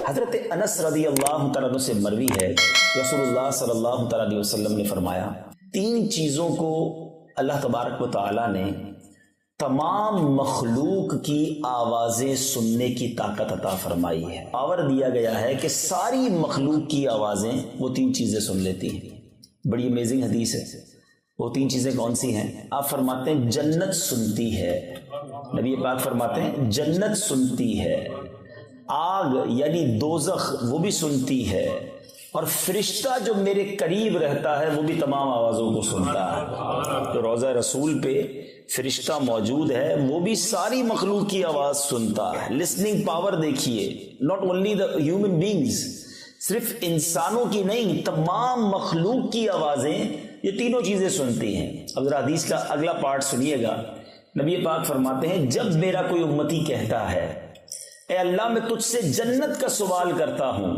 حضرت انس رضی اللہ تعالیٰ عنہ سے مروی ہے، رسول اللہ صلی اللہ تعالیٰ علیہ وسلم نے فرمایا 3 چیزوں کو اللہ تبارک و تعالیٰ نے تمام مخلوق کی آوازیں سننے کی طاقت عطا فرمائی ہے، پاور دیا گیا ہے کہ ساری مخلوق کی آوازیں وہ 3 چیزیں سن لیتی ہیں۔ بڑی امیزنگ حدیث ہے۔ وہ 3 چیزیں کون سی ہیں؟ آپ فرماتے ہیں جنت سنتی ہے، نبی پاک فرماتے ہیں جنت سنتی ہے، آگ یعنی دوزخ وہ بھی سنتی ہے، اور فرشتہ جو میرے قریب رہتا ہے وہ بھی تمام آوازوں کو سنتا ہے۔ تو روضہ رسول پہ فرشتہ موجود ہے، وہ بھی ساری مخلوق کی آواز سنتا ہے۔ لسننگ پاور دیکھیے، not only the human beings, صرف انسانوں کی نہیں، تمام مخلوق کی آوازیں یہ تینوں چیزیں سنتی ہیں۔ اب ذرا حدیث کا اگلا پارٹ سنیے گا۔ نبی پاک فرماتے ہیں جب میرا کوئی امتی کہتا ہے اے اللہ میں تجھ سے جنت کا سوال کرتا ہوں،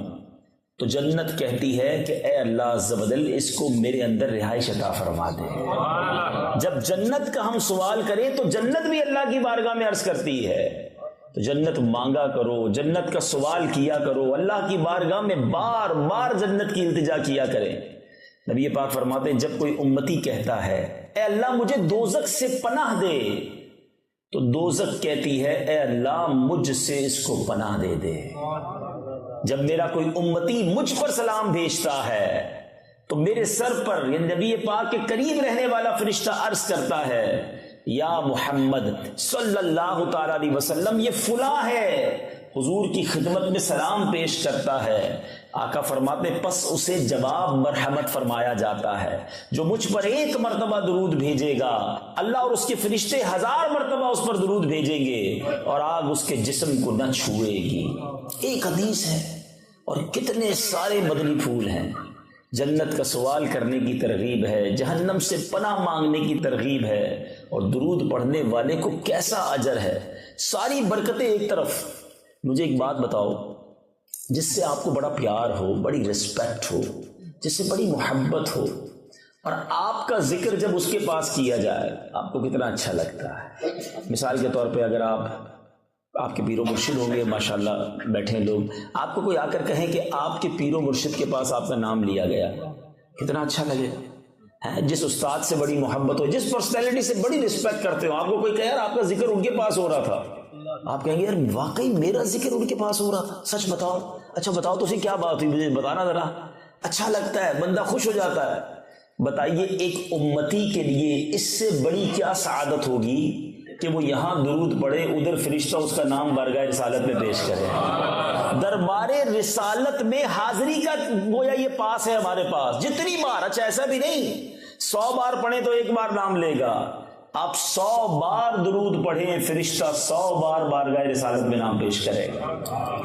تو جنت کہتی ہے کہ اے اللہ عز و جل اس کو میرے اندر رہائش عطا فرما دے۔ جب جنت کا ہم سوال کریں تو جنت بھی اللہ کی بارگاہ میں عرض کرتی ہے، تو جنت مانگا کرو، جنت کا سوال کیا کرو، اللہ کی بارگاہ میں بار بار جنت کی التجا کیا کریں۔ نبی پاک فرماتے ہیں جب کوئی امتی کہتا ہے اے اللہ مجھے دوزخ سے پناہ دے، تو دوزخ کہتی ہے اے اللہ مجھ سے اس کو پناہ دے دے۔ جب میرا کوئی امتی مجھ پر سلام بھیجتا ہے تو میرے سر پر یہ نبی پاک کے قریب رہنے والا فرشتہ عرض کرتا ہے یا محمد صلی اللہ تعالی علیہ وسلم یہ فلاں ہے، حضور کی خدمت میں سلام پیش کرتا ہے۔ آقا فرماتے پس اسے جواب مرحمت فرمایا جاتا ہے، جو مجھ پر 1 مرتبہ درود بھیجے گا اللہ اور اس کے فرشتے 1000 مرتبہ اس پر درود بھیجیں گے اور آگ اس کے جسم کو نہ چھوئے گی۔ ایک حدیث ہے اور کتنے سارے مدنی پھول ہیں۔ جنت کا سوال کرنے کی ترغیب ہے، جہنم سے پناہ مانگنے کی ترغیب ہے، اور درود پڑھنے والے کو کیسا اجر ہے۔ ساری برکتیں ایک طرف، مجھے ایک بات بتاؤ، جس سے آپ کو بڑا پیار ہو، بڑی رسپیکٹ ہو، جس سے بڑی محبت ہو، اور آپ کا ذکر جب اس کے پاس کیا جائے آپ کو کتنا اچھا لگتا ہے۔ مثال کے طور پہ اگر آپ کے پیر و مرشد ہوں گے، ماشاءاللہ بیٹھے لوگ، آپ کو کوئی آ کر کہیں کہ آپ کے پیر و مرشد کے پاس آپ کا نام لیا گیا، کتنا اچھا لگے گا۔ جس استاد سے بڑی محبت ہو، جس پرسنالٹی سے بڑی رسپیکٹ کرتے ہو، آپ کو کوئی کہے یار آپ کا ذکر ان کے پاس ہو رہا تھا، آپ کہیں گے یار واقعی میرا ذکر ان کے پاس ہو رہا تھا، سچ بتاؤ، اچھا بتاؤ تو کیا بات ہوئی، مجھے بتانا ذرا۔ اچھا لگتا ہے، بندہ خوش ہو جاتا ہے۔ بتائیے ایک امتی کے لیے اس سے بڑی کیا سعادت ہوگی کہ وہ یہاں درود پڑھے، ادھر فرشتہ اس کا نام بارگاہ رسالت میں پیش کرے۔ دربار رسالت میں حاضری کا گویا یہ پاس ہے ہمارے پاس، جتنی بار، اچھا ایسا بھی نہیں 100 بار پڑھیں تو 1 بار نام لے گا، آپ 100 بار درود پڑھیں فرشتہ 100 بار بارگاہ رسالت میں نام پیش کرے گا۔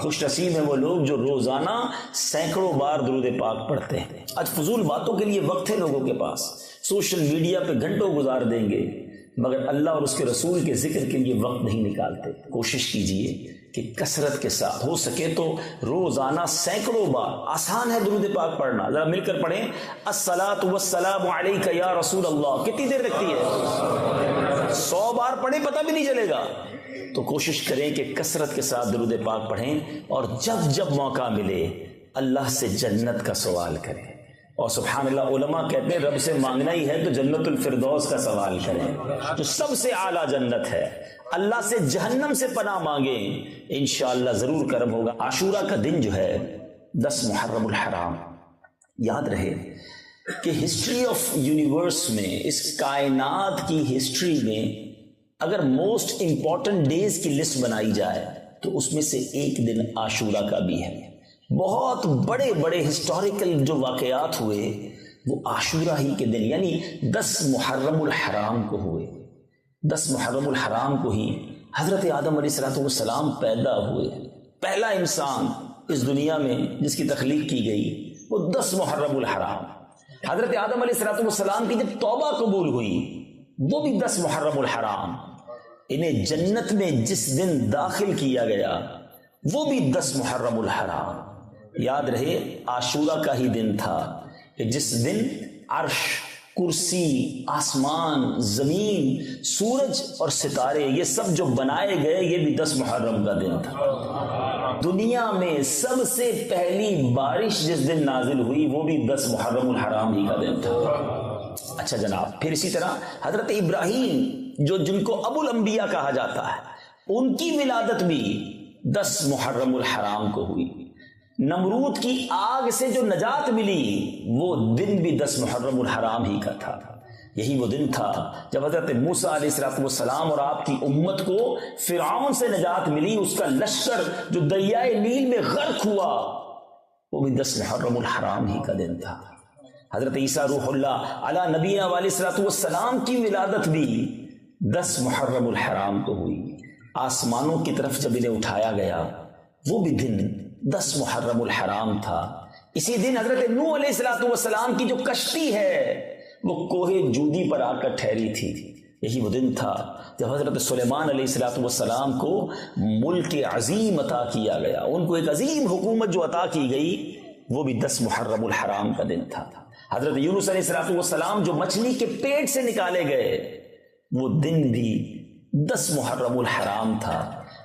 خوش نصیب ہیں وہ لوگ جو روزانہ سینکڑوں بار درود پاک پڑھتے ہیں۔ آج فضول باتوں کے لیے وقت ہے لوگوں کے پاس، سوشل میڈیا پہ گھنٹوں گزار دیں گے، مگر اللہ اور اس کے رسول کے ذکر کے لیے وقت نہیں نکالتے۔ کوشش کیجئے کہ کثرت کے ساتھ ہو سکے تو روزانہ سینکڑوں بار، آسان ہے درود پاک پڑھنا، ذرا مل کر پڑھیں، الصلاۃ والسلام علیک یا رسول اللہ، کتنی دیر لگتی ہے؟ 100 بار پڑھیں پتہ بھی نہیں چلے گا۔ تو کوشش کریں کہ کثرت کے ساتھ درود پاک پڑھیں، اور جب جب موقع ملے اللہ سے جنت کا سوال کریں۔ اور سبحان اللہ، علماء کہتے ہیں رب سے مانگنا ہی ہے تو جنت الفردوس کا سوال کریں، جو سب سے اعلیٰ جنت ہے۔ اللہ سے جہنم سے پناہ مانگیں، انشاءاللہ ضرور کرم ہوگا۔ عاشورہ کا دن جو ہے 10 محرم الحرام، یاد رہے کہ ہسٹری آف یونیورس میں، اس کائنات کی ہسٹری میں اگر موسٹ امپورٹنٹ ڈیز کی لسٹ بنائی جائے تو اس میں سے ایک دن عاشورہ کا بھی ہے۔ بہت بڑے بڑے ہسٹوریکل جو واقعات ہوئے وہ عاشورہ ہی کے دن، یعنی 10 محرم الحرام کو ہوئے۔ 10 محرم الحرام کو ہی حضرت آدم علیہ السلام پیدا ہوئے۔ پہلا انسان اس دنیا میں جس کی تخلیق کی گئی وہ 10 محرم الحرام۔ حضرت آدم علیہ السلام کی جب توبہ قبول ہوئی وہ بھی 10 محرم الحرام۔ انہیں جنت میں جس دن داخل کیا گیا وہ بھی 10 محرم الحرام۔ یاد رہے عاشورہ کا ہی دن تھا کہ جس دن عرش کرسی، آسمان، زمین، سورج اور ستارے، یہ سب جو بنائے گئے یہ بھی 10 محرم کا دن تھا۔ دنیا میں سب سے پہلی بارش جس دن نازل ہوئی وہ بھی 10 محرم الحرام ہی کا دن تھا۔ اچھا جناب، پھر اسی طرح حضرت ابراہیم جن کو ابو الانبیاء کہا جاتا ہے، ان کی ولادت بھی 10 محرم الحرام کو ہوئی۔ نمرود کی آگ سے جو نجات ملی وہ دن بھی 10 محرم الحرام ہی کا تھا۔ یہی وہ دن تھا جب حضرت موسیٰ علیہ السلام اور آپ کی امت کو فرعون سے نجات ملی، اس کا لشکر جو دریائے نیل میں غرق ہوا وہ بھی 10 محرم الحرام ہی کا دن تھا۔ حضرت عیسیٰ روح اللہ علی نبینا علیہ السلام کی ولادت بھی 10 محرم الحرام کو ہوئی۔ آسمانوں کی طرف جب انہیں اٹھایا گیا وہ بھی دن 10 محرم الحرام تھا۔ اسی دن حضرت نوح علیہ السلام کی جو کشتی ہے وہ کوہ جودی پر آ کر ٹھہری تھی۔ یہی وہ دن تھا جب حضرت سلیمان علیہ السلام کو ملک عظیم عطا کیا گیا، ان کو ایک عظیم حکومت جو عطا کی گئی وہ بھی 10 محرم الحرام کا دن تھا۔ حضرت یونس علیہ السلام جو مچھلی کے پیٹ سے نکالے گئے وہ دن بھی 10 محرم الحرام تھا۔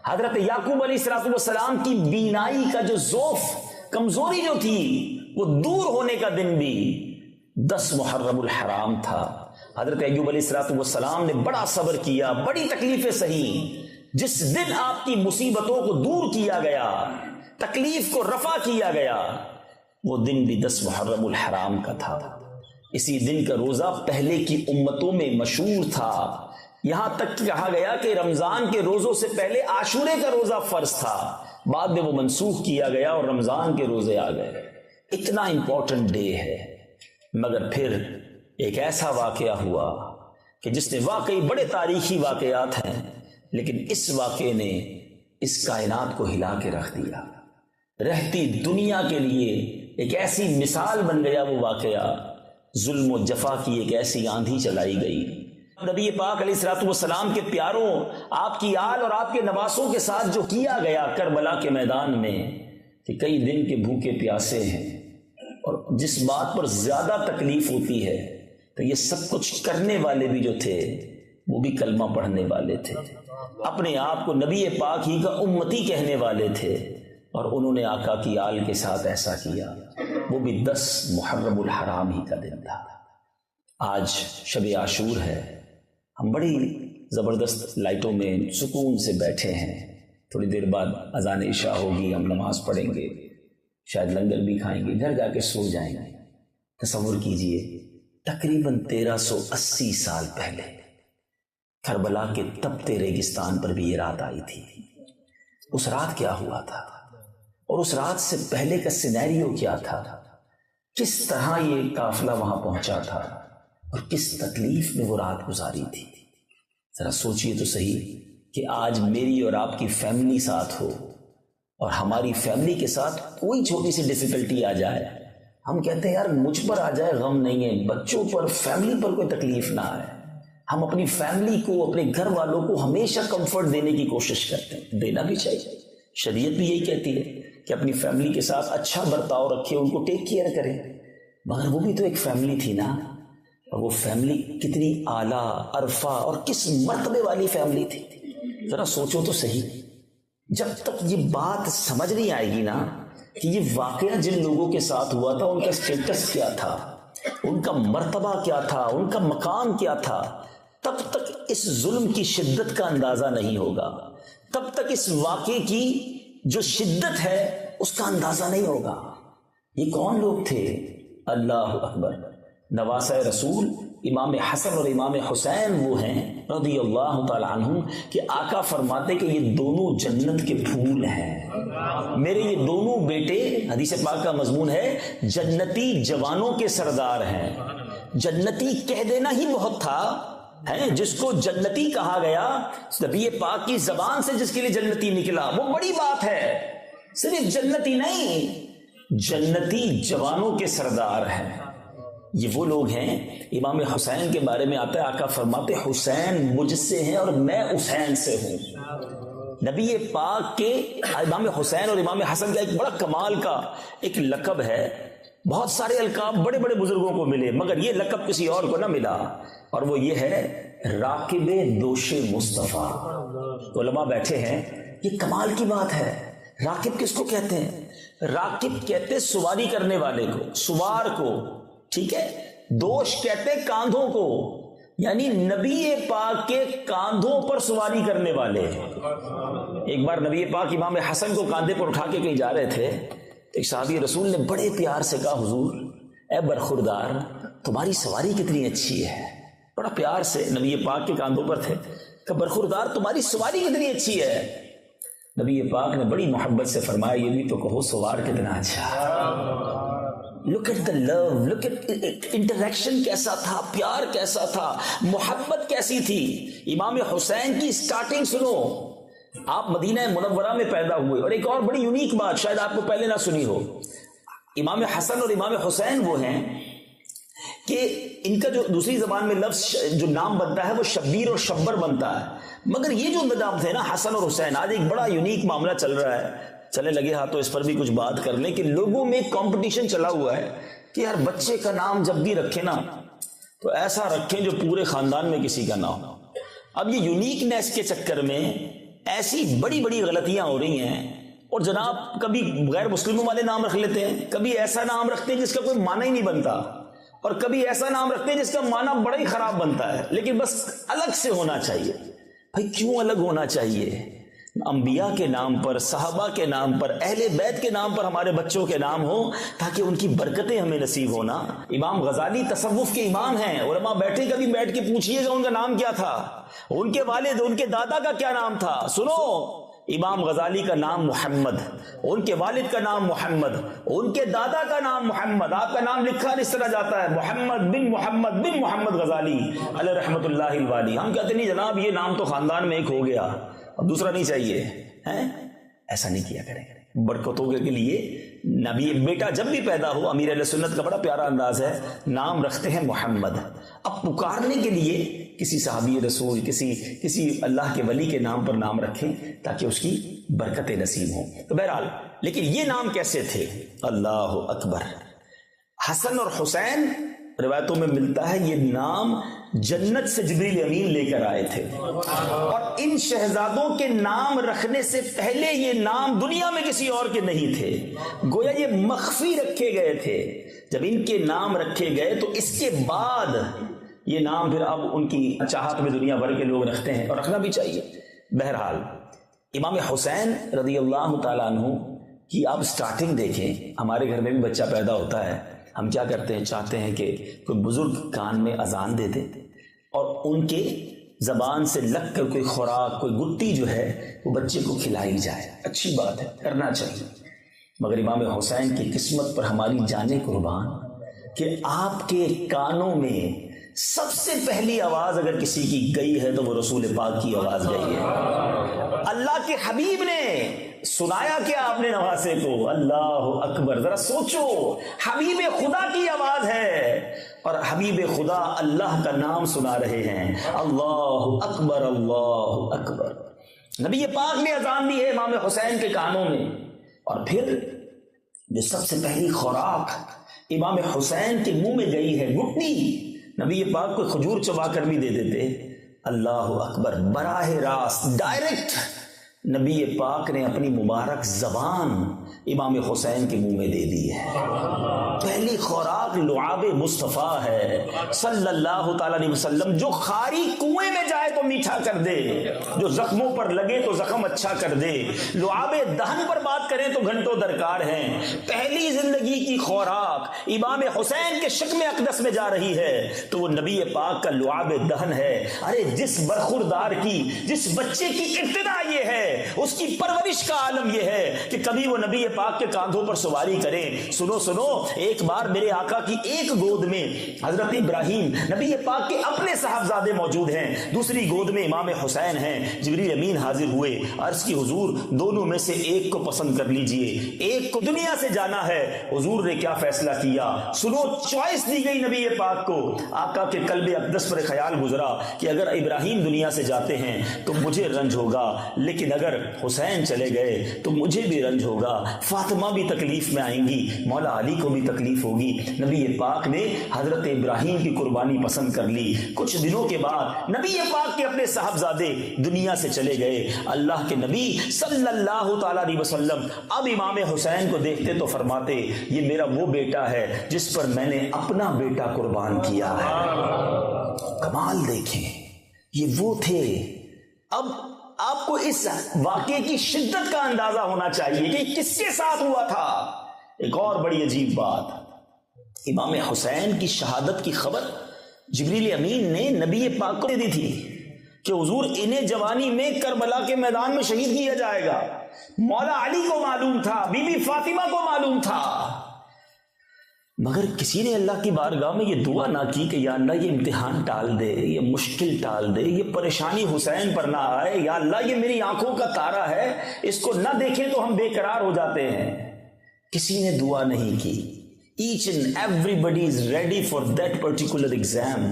حضرت یعقوب علیہ السلام کی بینائی کا جو ضعف، کمزوری جو تھی وہ دور ہونے کا دن بھی 10 محرم الحرام تھا۔ حضرت ایوب علیہ السلام نے بڑا صبر کیا، بڑی تکلیفیں سہی۔ جس دن آپ کی مصیبتوں کو دور کیا گیا، تکلیف کو رفع کیا گیا، وہ دن بھی 10 محرم الحرام کا تھا۔ اسی دن کا روزہ پہلے کی امتوں میں مشہور تھا، یہاں تک کہا گیا کہ رمضان کے روزوں سے پہلے عاشورے کا روزہ فرض تھا، بعد میں وہ منسوخ کیا گیا اور رمضان کے روزے آ گئے۔ اتنا امپورٹنٹ ڈے ہے، مگر پھر ایک ایسا واقعہ ہوا کہ جس نے واقعی بڑے تاریخی واقعات ہیں، لیکن اس واقعے نے اس کائنات کو ہلا کے رکھ دیا۔ رہتی دنیا کے لیے ایک ایسی مثال بن گیا وہ واقعہ، ظلم و جفا کی ایک ایسی آندھی چلائی گئی۔ نبی پاک علیہ السلام کے پیاروں، آپ کی آل اور آپ کے نواسوں کے ساتھ جو کیا گیا کربلا کے میدان میں، کہ کئی دن کے بھوکے پیاسے ہیں، اور جس بات پر زیادہ تکلیف ہوتی ہے تو یہ سب کچھ کرنے والے بھی جو تھے وہ بھی کلمہ پڑھنے والے تھے، اپنے آپ کو نبی پاک ہی کا امتی کہنے والے تھے، اور انہوں نے آقا کی آل کے ساتھ ایسا کیا۔ وہ بھی 10 محرم الحرام ہی کا دن تھا۔ آج شب عاشور ہے، ہم بڑی زبردست لائٹوں میں سکون سے بیٹھے ہیں، تھوڑی دیر بعد اذان عشاء ہوگی، ہم نماز پڑھیں گے، شاید لنگر بھی کھائیں گے، گھر جا کے سو جائیں گے۔ تصور کیجئے تقریباً 1380 سال پہلے کربلا کے تپتے ریگستان پر بھی یہ رات آئی تھی۔ اس رات کیا ہوا تھا، اور اس رات سے پہلے کا سینیریو کیا تھا، کس طرح یہ قافلہ وہاں پہنچا تھا، اور کس تکلیف میں وہ رات گزاری تھی۔ ذرا سوچئے تو صحیح کہ آج میری اور آپ کی فیملی ساتھ ہو، اور ہماری فیملی کے ساتھ کوئی چھوٹی سی ڈیفیکلٹی آ جائے، ہم کہتے ہیں یار مجھ پر آ جائے غم نہیں ہے، بچوں پر، فیملی پر کوئی تکلیف نہ آئے۔ ہم اپنی فیملی کو، اپنے گھر والوں کو ہمیشہ کمفرٹ دینے کی کوشش کرتے ہیں، دینا بھی چاہیے۔ شریعت بھی یہی کہتی ہے کہ اپنی فیملی کے ساتھ اچھا برتاؤ رکھے، ان کو ٹیک کیئر کریں، مگر وہ بھی تو ایک فیملی تھی نا، اور وہ فیملی کتنی اعلیٰ، عرفہ اور کس مرتبے والی فیملی تھی۔ ذرا سوچو تو صحیح، جب تک یہ بات سمجھ نہیں آئے گی نا کہ یہ واقعہ جن لوگوں کے ساتھ ہوا تھا ان کا سٹیٹس کیا تھا، ان کا مرتبہ کیا تھا، ان کا مقام کیا تھا، تب تک اس ظلم کی شدت کا اندازہ نہیں ہوگا، تب تک اس واقعے کی جو شدت ہے اس کا اندازہ نہیں ہوگا۔ یہ کون لوگ تھے؟ اللہ اکبر، نواسہ رسول امام حسن اور امام حسین وہ ہیں رضی اللہ تعالی عنہم، کہ آقا فرماتے کہ یہ دونوں جنت کے پھول ہیں، میرے یہ دونوں بیٹے، حدیث پاک کا مضمون ہے، جنتی جوانوں کے سردار ہیں۔ جنتی کہہ دینا ہی بہت تھا، ہے جس کو جنتی کہا گیا، نبی پاک کی زبان سے جس کے لیے جنتی نکلا وہ بڑی بات ہے۔ صرف جنتی نہیں، جنتی جوانوں کے سردار ہیں۔ یہ وہ لوگ ہیں، امام حسین کے بارے میں آتا ہے، آقا فرماتے حسین مجھ سے ہیں اور میں حسین سے ہوں۔ نبی پاک کے امام حسین اور امام حسن کا ایک بڑا کمال کا ایک لقب ہے بہت سارے القاب بڑے بڑے بزرگوں کو ملے مگر یہ لقب کسی اور کو نہ ملا، اور وہ یہ ہے راکب دوش مصطفیٰ۔ علماء بیٹھے ہیں، یہ کمال کی بات ہے۔ راکب کس کو کہتے ہیں؟ راکب کہتے سواری کرنے والے کو، سوار کو، ٹھیک ہے۔ دوش کہتے کاندھوں کو، یعنی نبی پاک کے کاندھوں پر سواری کرنے والے۔ ایک بار نبی پاک امام حسن کو کاندھے پر اٹھا کے کہیں جا رہے تھے، ایک صحابی رسول نے بڑے پیار سے کہا حضور اے برخوردار تمہاری سواری کتنی اچھی ہے، بڑا پیار سے نبی پاک کے کاندھوں پر تھے کہ برخوردار تمہاری سواری کتنی اچھی ہے۔ نبی پاک نے بڑی محبت سے فرمایا یہ بھی تو کہو سوار کتنا اچھا۔ Look at the love, look at interaction کیسا تھا، پیار کیسا تھا، محبت کیسی تھی۔ امام حسین کی سٹارٹنگ سنو، آپ مدینہ منورہ میں پیدا ہوئے، اور ایک اور بڑی یونیک بات شاید آپ کو پہلے نہ سنی ہو، امام حسن اور امام حسین وہ ہیں کہ ان کا جو دوسری زبان میں لفظ جو نام بنتا ہے وہ شبیر اور شبر بنتا ہے، مگر یہ جو نام تھے نا حسن اور حسین، آج ایک بڑا یونیک معاملہ چل رہا ہے، چلے لگے ہاں تو اس پر بھی کچھ بات کر لیں کہ لوگوں میں کمپٹیشن چلا ہوا ہے کہ یار بچے کا نام جب بھی رکھیں نا تو ایسا رکھیں جو پورے خاندان میں کسی کا نہ ہو۔ اب یہ یونیکنیس کے چکر میں ایسی بڑی بڑی غلطیاں ہو رہی ہیں، اور جناب کبھی غیر مسلموں والے نام رکھ لیتے ہیں، کبھی ایسا نام رکھتے ہیں جس کا کوئی معنی ہی نہیں بنتا، اور کبھی ایسا نام رکھتے ہیں جس کا معنی بڑا ہی خراب بنتا ہے، لیکن بس الگ سے ہونا چاہیے۔ بھائی کیوں الگ ہونا چاہیے؟ انبیاء کے نام پر، صحابہ کے نام پر، اہل بیت کے نام پر ہمارے بچوں کے نام ہوں تاکہ ان کی برکتیں ہمیں نصیب ہونا۔ امام غزالی تصوف کے امام ہیں، علماء بیٹھے کبھی بیٹھ کے پوچھئے گا ان کا نام کیا تھا، ان کے والد ان کے دادا کا کیا نام تھا۔ سنو، امام غزالی کا نام محمد، ان کے والد کا نام محمد، ان کے دادا کا نام محمد، آپ کا نام لکھا اس طرح جاتا ہے محمد بن محمد غزالی علیہ رحمت اللہ الوالی۔ ہم کہتے نہیں جناب یہ نام تو خاندان میں ایک ہو گیا اب دوسرا نہیں چاہیے، ایسا نہیں کیا کریں۔ برکتوں کے لیے نبی بیٹا جب بھی پیدا ہو، امیر اہل سنت کا بڑا پیارا انداز ہے، نام رکھتے ہیں محمد۔ اب پکارنے کے لیے کسی صحابی رسول، کسی اللہ کے ولی کے نام پر نام رکھیں تاکہ اس کی برکتیں نصیب ہوں۔ تو بہرحال لیکن یہ نام کیسے تھے؟ اللہ اکبر۔ حسن اور حسین روایتوں میں ملتا ہے یہ نام جنت سے جبریل امین لے کر آئے تھے، اور ان شہزادوں کے نام رکھنے سے پہلے یہ نام دنیا میں کسی اور کے نہیں تھے، گویا یہ مخفی رکھے گئے تھے۔ جب ان کے نام رکھے گئے تو اس کے بعد یہ نام پھر اب ان کی چاہت میں دنیا بھر کے لوگ رکھتے ہیں، اور رکھنا بھی چاہیے۔ بہرحال امام حسین رضی اللہ تعالیٰ عنہ کی آپ سٹارٹنگ دیکھیں، ہمارے گھر میں بھی بچہ پیدا ہوتا ہے، ہم کیا کرتے ہیں، چاہتے ہیں کہ کوئی بزرگ کان میں اذان دے دے اور ان کے زبان سے لگ کر کوئی خوراک، کوئی گٹی جو ہے وہ بچے کو کھلائی جائے۔ اچھی بات ہے، کرنا چاہیے، مگر امام حسین کی قسمت پر ہماری جانیں قربان کہ آپ کے کانوں میں سب سے پہلی آواز اگر کسی کی گئی ہے تو وہ رسول پاک کی آواز گئی ہے۔ اللہ کے حبیب نے سنایا کیا آپ نے نواسے کو؟ اللہ اکبر۔ ذرا سوچو، حبیب خدا کی آواز ہے اور حبیب خدا اللہ کا نام سنا رہے ہیں، اللہ اکبر اللہ اکبر۔ نبی پاک نے اذان دی ہے امام حسین کے کانوں میں، اور پھر جو سب سے پہلی خوراک امام حسین کے منہ میں گئی ہے گٹنی، نبی پاک کو کھجور چبا کر بھی دے دیتے۔ اللہ اکبر، براہ راست ڈائریکٹ نبی پاک نے اپنی مبارک زبان امام حسین کے منہ میں دے دی ہے۔ پہلی خوراک لعاب مصطفیٰ ہے صلی اللہ تعالیٰ علیہ وسلم، جو خاری کنویں میں جائے تو میٹھا کر دے، جو زخموں پر لگے تو زخم اچھا کر دے۔ لعاب دہن پر بات کریں تو گھنٹوں درکار ہیں۔ پہلی زندگی کی خوراک امام حسین کے شکم اقدس میں جا رہی ہے تو وہ نبی پاک کا لعاب دہن ہے۔ ارے جس برخوردار کی، جس بچے کی ابتدا یہ ہے، اس کی پرورش کا عالم یہ ہے کہ کبھی وہ نبی پاک کے کاندھوں پر سواری کریں۔ سنو سنو، ایک بار میرے آقا کی ایک گود میں حضرت ابراہیم نبی پاک کے اپنے صاحبزادے موجود ہیں، دوسری گود میں امام حسین ہیں۔ جبریل امین حاضر ہوئے، عرض کی حضور دونوں میں سے ایک کو پسند کر لیجئے، ایک کو دنیا سے جانا ہے۔ حضور نے کیا فیصلہ کیا؟ سنو، چوائس دی گئی نبی پاک کو۔ آقا کے قلب اقدس پر خیال گزرا کہ اگر ابراہیم دنیا سے جاتے ہیں تو مجھے رنج ہوگا، لیکن اگر اگر حسین چلے گئے تو مجھے بھی رنج ہوگا، فاطمہ بھی تکلیف میں آئیں گی، مولا علی کو بھی تکلیف ہوگی۔ نبی پاک نے حضرت ابراہیم کی قربانی پسند کر لی۔ کچھ دنوں کے بعد نبی پاک کے اپنے صاحبزادے دنیا سے چلے گئے۔ اللہ کے نبی صلی اللہ تعالی علیہ وسلم اب امام حسین کو دیکھتے تو فرماتے یہ میرا وہ بیٹا ہے جس پر میں نے اپنا بیٹا قربان کیا ہے۔ کمال دیکھیں، یہ وہ تھے۔ اب آپ کو اس واقعے کی شدت کا اندازہ ہونا چاہیے کہ کس کے ساتھ ہوا تھا۔ ایک اور بڑی عجیب بات، امام حسین کی شہادت کی خبر جبریل امین نے نبی پاک کو دے دی تھی کہ حضور انہیں جوانی میں کربلا کے میدان میں شہید کیا جائے گا۔ مولا علی کو معلوم تھا، بی بی فاطمہ کو معلوم تھا، مگر کسی نے اللہ کی بارگاہ میں یہ دعا نہ کی کہ یا اللہ یہ امتحان ٹال دے، یہ مشکل ٹال دے، یہ پریشانی حسین پر نہ آئے، یا اللہ یہ میری آنکھوں کا تارا ہے، اس کو نہ دیکھیں تو ہم بے قرار ہو جاتے ہیں۔ کسی نے دعا نہیں کی۔ Each and everybody is ready for that particular exam.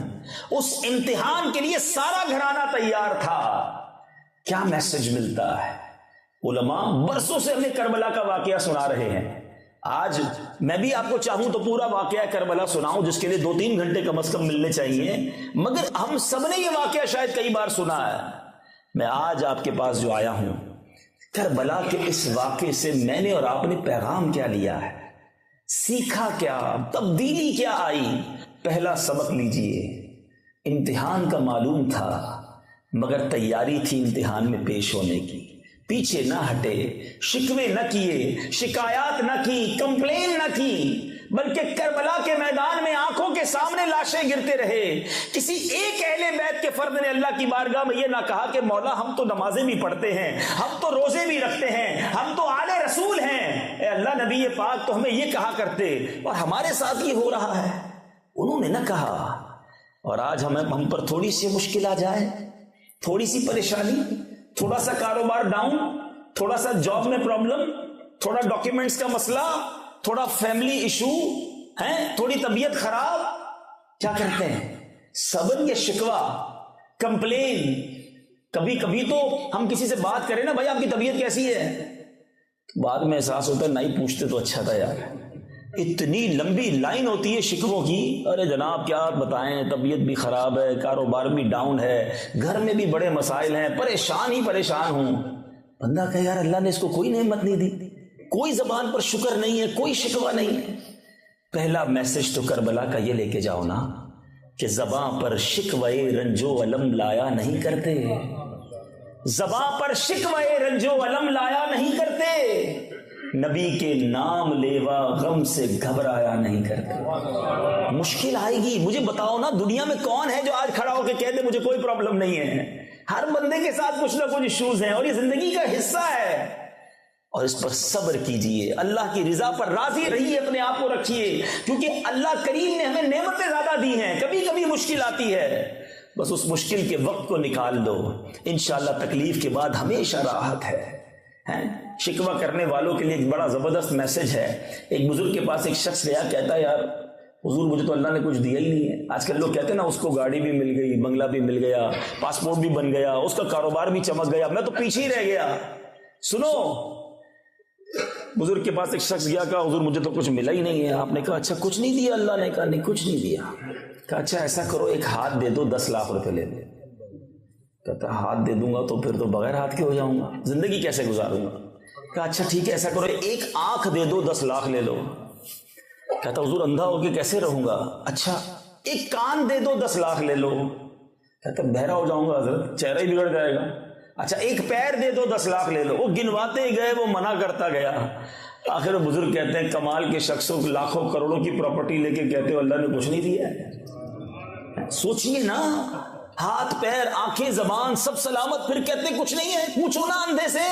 اس امتحان کے لیے سارا گھرانہ تیار تھا۔ کیا میسج ملتا ہے؟ علماء برسوں سے ہمیں کربلا کا واقعہ سنا رہے ہیں۔ آج میں بھی آپ کو چاہوں تو پورا واقعہ کربلا سناؤں، جس کے لیے 2-3 گھنٹے کم از کم ملنے چاہیے، مگر ہم سب نے یہ واقعہ شاید کئی بار سنا ہے۔ میں آج آپ کے پاس جو آیا ہوں، کربلا کے اس واقعے سے میں نے اور آپ نے پیغام کیا لیا ہے، سیکھا کیا، تبدیلی کیا آئی۔ پہلا سبق لیجئے، امتحان کا معلوم تھا مگر تیاری تھی امتحان میں پیش ہونے کی۔ پیچھے نہ ہٹے، شکوے نہ کیے، شکایات نہ کی، کمپلین نہ کی، بلکہ کربلا کے میدان میں آنکھوں کے سامنے لاشیں گرتے رہے۔ کسی ایک اہل بیت کے فرد نے اللہ کی بارگاہ میں یہ نہ کہا کہ مولا ہم تو نمازیں بھی پڑھتے ہیں، ہم تو روزے بھی رکھتے ہیں، ہم تو آل رسول ہیں، اے اللہ نبی پاک تو ہمیں یہ کہا کرتے اور ہمارے ساتھ یہ ہو رہا ہے۔ انہوں نے نہ کہا۔ اور آج ہم پر تھوڑی سی مشکل آ جائے، تھوڑی سی پریشانی، تھوڑا سا کاروبار ڈاؤن، تھوڑا سا جاب میں پرابلم، تھوڑا ڈاکیومنٹس کا مسئلہ، تھوڑا فیملی ایشو ہے، تھوڑی طبیعت خراب، کیا کرتے ہیں؟ صبر یا شکوہ، کمپلین۔ کبھی کبھی تو ہم کسی سے بات کریں نا، بھائی آپ کی طبیعت کیسی ہے، بعد میں احساس ہوتا ہے نہیں پوچھتے تو اچھا تھا یار۔ اتنی لمبی لائن ہوتی ہے شکووں کی، ارے جناب کیا بتائیں، طبیعت بھی خراب ہے، کاروبار بھی ڈاؤن ہے، گھر میں بھی بڑے مسائل ہیں، پریشان ہی پریشان ہوں۔ بندہ کہے یار اللہ نے اس کو کوئی نعمت نہیں دی، کوئی زبان پر شکر نہیں ہے، کوئی شکوہ نہیں ہے۔ پہلا میسج تو کربلا کا یہ لے کے جاؤ نا کہ زبان پر شکوے رنج و علم لایا نہیں کرتے، زبان پر شکوے رنج و علم لایا نہیں کرتے، نبی کے نام لیوا غم سے گھبرایا نہیں کرتے۔ مشکل آئے گی، مجھے بتاؤ نا دنیا میں کون ہے جو آج کھڑا ہو کے کہہ دے مجھے کوئی پرابلم نہیں ہے؟ ہر بندے کے ساتھ کچھ نہ کچھ ایشوز ہیں اور یہ زندگی کا حصہ ہے، اور اس پر صبر کیجئے، اللہ کی رضا پر راضی رہیے، اپنے آپ کو رکھیے، کیونکہ اللہ کریم نے ہمیں نعمتیں زیادہ دی ہیں، کبھی کبھی مشکل آتی ہے، بس اس مشکل کے وقت کو نکال دو، انشاءاللہ تکلیف کے بعد ہمیشہ راحت ہے۔ شکوہ کرنے والوں کے لیے ایک بڑا زبردست میسج ہے۔ ایک بزرگ کے پاس ایک شخص گیا، کہتا ہے یار حضور مجھے تو اللہ نے کچھ دیا ہی نہیں ہے۔ آج کل لوگ کہتے ہیں نا اس کو گاڑی بھی مل گئی، بنگلہ بھی مل گیا، پاسپورٹ بھی بن گیا، اس کا کاروبار بھی چمک گیا، میں تو پیچھے ہی رہ گیا۔ سنو، بزرگ کے پاس ایک شخص گیا، کہا حضور مجھے تو کچھ ملا ہی نہیں ہے۔ آپ نے کہا اچھا کچھ نہیں دیا اللہ نے؟ کہا نہیں کچھ نہیں دیا۔ کہا اچھا ایسا کرو ایک ہاتھ دے دو، 10 لاکھ روپے لے لو۔ کہتا ہاتھ دے دوں گا تو پھر تو بغیر ہاتھ کے ہو جاؤں گا، زندگی کیسے گزاروں گا؟ کہا اچھا ٹھیک ہے ایسا کرو ایک آنکھ دے دو، 10 لاکھ لے لو۔ کہتا حضور اندھا ہو کے کیسے رہوں گا؟ اچھا ایک کان دے دو، 10 لاکھ لے لو۔ کہتا بہرا ہو جاؤں گا حضرت، چہرہ ہی بگڑ جائے گا۔ اچھا ایک پیر دے دو، 10 لاکھ لے لو۔ وہ گنواتے ہی گئے، وہ منع کرتا گیا۔ آخر بزرگ کہتے ہیں کمال کے شخصوں لاکھوں کروڑوں کی پراپرٹی لے کے کہتے ہو اللہ نے کچھ نہیں دیا۔ سوچئے نا، ہاتھ پیر آنکھیں زبان سب سلامت، پھر کہتے کچھ نہیں ہے۔ پوچھو نا اندھے سے،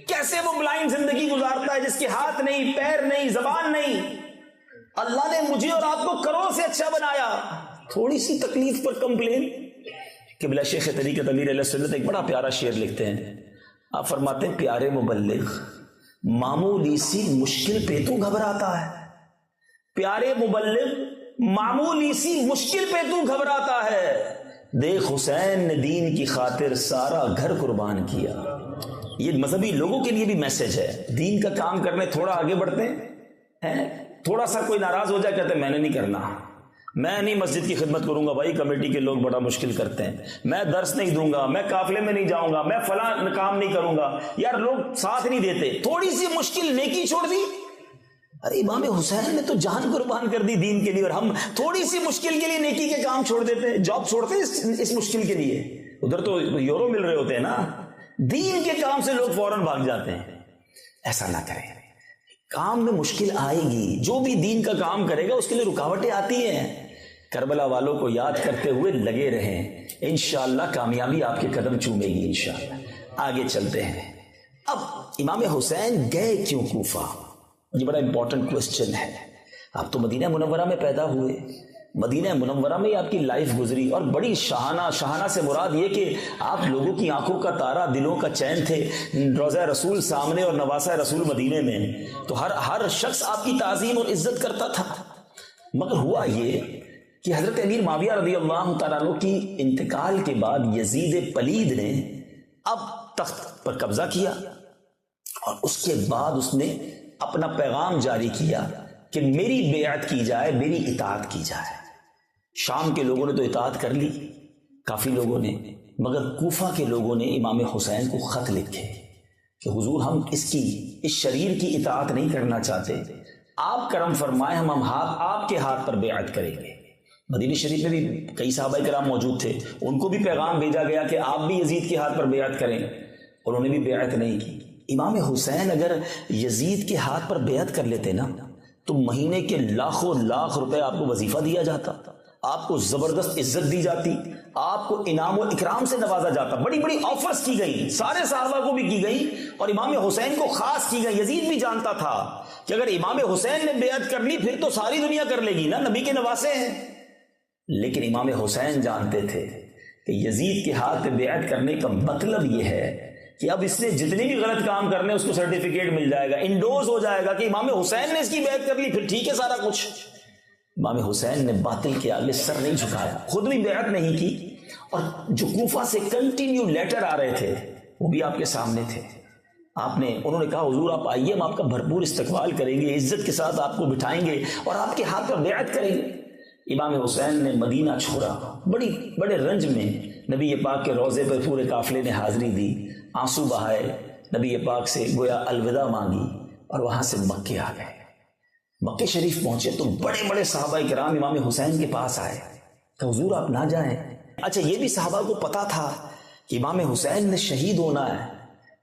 کیسے وہ بلائنڈ زندگی گزارتا ہے جس کے ہاتھ نہیں، پیر نہیں، زبان نہیں۔ اللہ نے مجھے اور آپ کو کروڑ سے اچھا بنایا، تھوڑی سی تکلیف پر کمپلین۔ قبلہ شیخ طریقت امیر علیہ سنت ایک بڑا پیارا شعر لکھتے ہیں۔ آپ فرماتے ہیں پیارے مبلغ معمولی سی مشکل پہ تو گھبراتا ہے، پیارے مبلغ معمولی سی مشکل پہ تو گھبراتا ہے، دیکھ حسین نے دین کی خاطر سارا گھر قربان کیا۔ یہ مذہبی لوگوں کے لیے بھی میسج ہے. دین کا کام کرنے تھوڑا آگے بڑھتے ہیں, تھوڑا سا کوئی ناراض ہو جائے کہتے ہیں میں نے نہیں کرنا, میں نہیں مسجد کی خدمت کروں گا, بھائی کمیٹی کے لوگ بڑا مشکل کرتے ہیں, میں درس نہیں دوں گا, میں قافلے میں نہیں جاؤں گا, میں فلاں کام نہیں کروں گا. یار لوگ ساتھ نہیں دیتے, تھوڑی سی مشکل نیکی چھوڑ دی. ارے امام حسین نے تو جان قربان کر دی دین کے لیے, اور ہم تھوڑی سی مشکل کے لیے نیکی کے کام چھوڑ دیتے ہیں, جاب چھوڑتے ہیں اس مشکل کے لیے. ادھر تو یورو مل رہے ہوتے ہیں نا, دین کے کام سے لوگ فوراً بھاگ جاتے ہیں. ایسا نہ کریں, کام میں مشکل آئے گی, جو بھی دین کا کام کرے گا اس کے لیے رکاوٹیں آتی ہیں. کربلا والوں کو یاد کرتے ہوئے لگے رہیں, انشاءاللہ کامیابی آپ کے قدم چومے گی انشاءاللہ. آگے چلتے ہیں. اب امام حسین گئے کیوں کوفہ؟ یہ بڑا امپورٹنٹ کوسچن ہے. آپ تو مدینہ منورہ میں پیدا ہوئے, مدینہ منورہ میں آپ کی لائف گزری, اور بڑی شاہانہ سے مراد یہ کہ آپ لوگوں کی آنکھوں کا تارا, دلوں کا چین تھے. روضہ رسول سامنے اور نواسہ رسول مدینے میں, تو ہر شخص آپ کی تعظیم اور عزت کرتا تھا. مگر ہوا یہ کہ حضرت امیر معاویہ رضی اللہ تعالیٰ عنہ کی انتقال کے بعد یزید پلید نے اب تخت پر قبضہ کیا, اور اس کے بعد اس نے اپنا پیغام جاری کیا کہ میری بیعت کی جائے, میری اطاعت کی جائے. شام کے لوگوں نے تو اطاعت کر لی کافی لوگوں نے, مگر کوفہ کے لوگوں نے امام حسین کو خط لکھے کہ حضور ہم اس شریر کی اطاعت نہیں کرنا چاہتے, آپ کرم فرمائے, ہم آپ کے ہاتھ پر بیعت کریں گے. مدینہ شریف میں بھی کئی صحابہ کرام موجود تھے, ان کو بھی پیغام بھیجا گیا کہ آپ بھی یزید کے ہاتھ پر بیعت کریں, اور انہوں نے بھی بیعت نہیں کی. امام حسین اگر یزید کے ہاتھ پر بیعت کر لیتے نا تو مہینے کے لاکھوں لاکھ روپے آپ کو وظیفہ دیا جاتا, آپ کو زبردست عزت دی جاتی, آپ کو انعام و اکرام سے نوازا جاتا. بڑی بڑی آفرز کی گئی, سارے صحابہ کو بھی کی گئی, اور امام حسین کو خاص کی گئی. یزید بھی جانتا تھا کہ اگر امام حسین نے بیعت کر لی پھر تو ساری دنیا کر لے گی نا, نبی کے نواسے ہیں. لیکن امام حسین جانتے تھے کہ یزید کے ہاتھ پہ بیعت کرنے کا مطلب یہ ہے کہ اب اس نے جتنے بھی غلط کام کرنے اس کو سرٹیفکیٹ مل جائے گا, انڈوز ہو جائے گا کہ امام حسین نے اس کی بیعت کر لی, پھر ٹھیک ہے سارا کچھ. امام حسین نے باطل کے آگے سر نہیں جھکایا, خود بھی بیعت نہیں کی, اور جو کوفہ سے کنٹینیو لیٹر آ رہے تھے وہ بھی آپ کے سامنے تھے. انہوں نے کہا حضور آپ آئیے, ہم آپ کا بھرپور استقبال کریں گے, عزت کے ساتھ آپ کو بٹھائیں گے اور آپ کے ہاتھ پر بیعت کریں گے. امام حسین نے مدینہ چھوڑا, بڑے رنج میں نبی پاک کے روضے پر پورے قافلے نے حاضری دی, آنسو بہائے, نبی پاک سے گویا الوداع مانگی, اور وہاں سے مکے آ گئے. مکے شریف پہنچے تو بڑے بڑے صحابہ کرام امام حسین کے پاس آئے کہ حضور آپ نہ جائیں. اچھا یہ بھی صحابہ کو پتا تھا کہ امام حسین نے شہید ہونا ہے,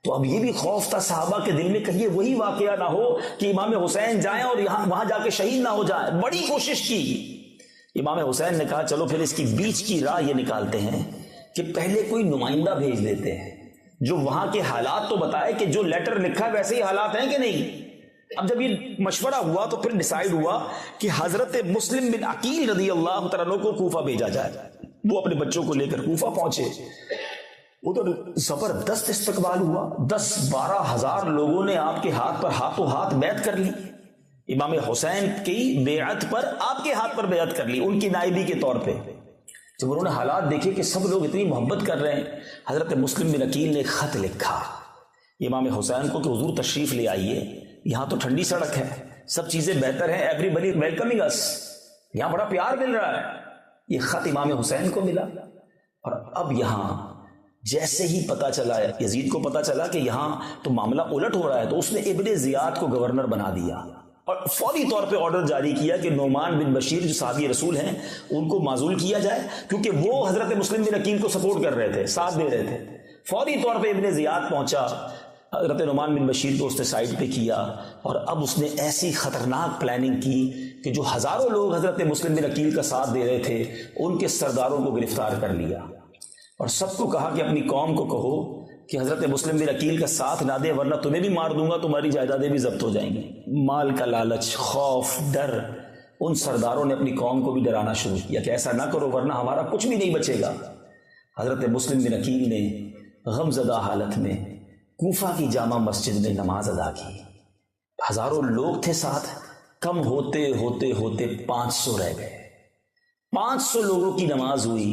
تو اب یہ بھی خوف تھا صحابہ کے دل میں کہیں وہی واقعہ نہ ہو کہ امام حسین جائیں اور وہاں جا کے شہید نہ ہو جائیں. بڑی کوشش کی. امام حسین نے کہا چلو پھر اس کی بیچ کی راہ یہ نکالتے ہیں کہ پہلے کوئی نمائندہ بھیج دیتے ہیں جو وہاں کے حالات تو بتائے کہ جو لیٹر لکھا ہے ویسے ہی حالات ہیں کہ نہیں. اب جب یہ مشورہ ہوا تو پھر ڈیسائیڈ ہوا کہ حضرت مسلم بن عقیل رضی اللہ تعالیٰ عنہ کو کوفہ بھیجا جائے. وہ اپنے بچوں کو لے کر کوفہ پہنچے. ادھر زبردست استقبال ہوا, 10-12 ہزار لوگوں نے آپ کے ہاتھ پر ہاتھوں ہاتھ بیعت کر لی. امام حسین کی بیعت پر آپ کے ہاتھ پر بیعت کر لی ان کی نائبی کے طور پہ. جب انہوں نے حالات دیکھے کہ سب لوگ اتنی محبت کر رہے ہیں, حضرت مسلم بن عقیل نے خط لکھا امام حسین کو کہ حضور تشریف لے آئیے, یہاں تو ٹھنڈی سڑک ہے, سب چیزیں بہتر ہیں, ایوری بڈی ویلکمنگ اس, یہاں بڑا پیار مل رہا ہے. یہ خط امام حسین کو ملا, اور اب یہاں جیسے ہی پتا چلا, یزید کو پتا چلا کہ یہاں تو معاملہ الٹ ہو رہا ہے, تو اس نے ابن زیاد کو گورنر بنا دیا, اور فوری طور پہ آرڈر جاری کیا کہ نعمان بن بشیر جو صحابی رسول ہیں ان کو معزول کیا جائے, کیونکہ وہ حضرت مسلم بن عقیل کو سپورٹ کر رہے تھے, ساتھ دے رہے تھے. فوری طور پہ ابن زیاد پہنچا, حضرت نعمان بن بشیر کو اس نے سائڈ پہ کیا, اور اب اس نے ایسی خطرناک پلاننگ کی کہ جو ہزاروں لوگ حضرت مسلم بن عقیل کا ساتھ دے رہے تھے ان کے سرداروں کو گرفتار کر لیا, اور سب کو کہا کہ اپنی قوم کو کہو کہ حضرت مسلم بن عقیل کا ساتھ نہ دے ورنہ تمہیں بھی مار دوں گا, تمہاری جائیدادیں بھی ضبط ہو جائیں گی. مال کا لالچ, خوف, ڈر, ان سرداروں نے اپنی قوم کو بھی ڈرانا شروع کیا کہ ایسا نہ کرو ورنہ ہمارا کچھ بھی نہیں بچے گا. حضرت مسلم بن عقیل نے غم زدہ حالت میں کوفہ کی جامع مسجد میں نماز ادا کی. ہزاروں لوگ تھے ساتھ, کم ہوتے ہوتے ہوتے 500 رہ گئے. 500 لوگوں کی نماز ہوئی,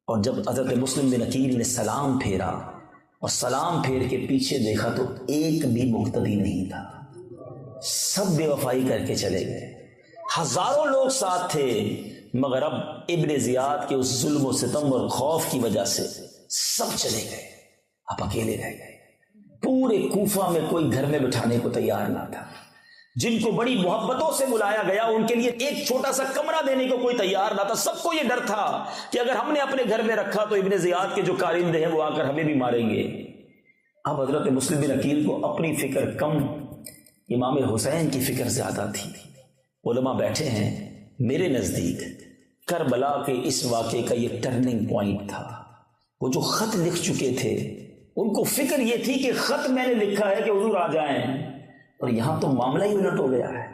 اور جب حضرت مسلم بن عقیل نے سلام پھیرا اور سلام پھیر کے پیچھے دیکھا تو ایک بھی مقتدی نہیں تھا، سب بے وفائی کر کے چلے گئے۔ ہزاروں لوگ ساتھ تھے مگر اب ابن زیاد کے اس ظلم و ستم اور خوف کی وجہ سے سب چلے گئے، اب اکیلے رہ گئے۔ پورے کوفہ میں کوئی گھر میں بٹھانے کو تیار نہ تھا، جن کو بڑی محبتوں سے بلایا گیا ان کے لیے ایک چھوٹا سا کمرہ دینے کو کوئی تیار نہ تھا۔ سب کو یہ ڈر تھا کہ اگر ہم نے اپنے گھر میں رکھا تو ابن زیاد کے جو کارندے ہیں وہ آ کر ہمیں بھی ماریں گے۔ اب حضرت مسلم بن عقیل کو اپنی فکر کم، امام حسین کی فکر زیادہ تھی۔ علماء بیٹھے ہیں، میرے نزدیک کربلا کے اس واقعے کا یہ ٹرننگ پوائنٹ تھا۔ وہ جو خط لکھ چکے تھے ان کو فکر یہ تھی کہ خط میں نے لکھا ہے کہ حضور آ جائیں، اور یہاں تو معاملہ ہی الٹ ہو گیا ہے۔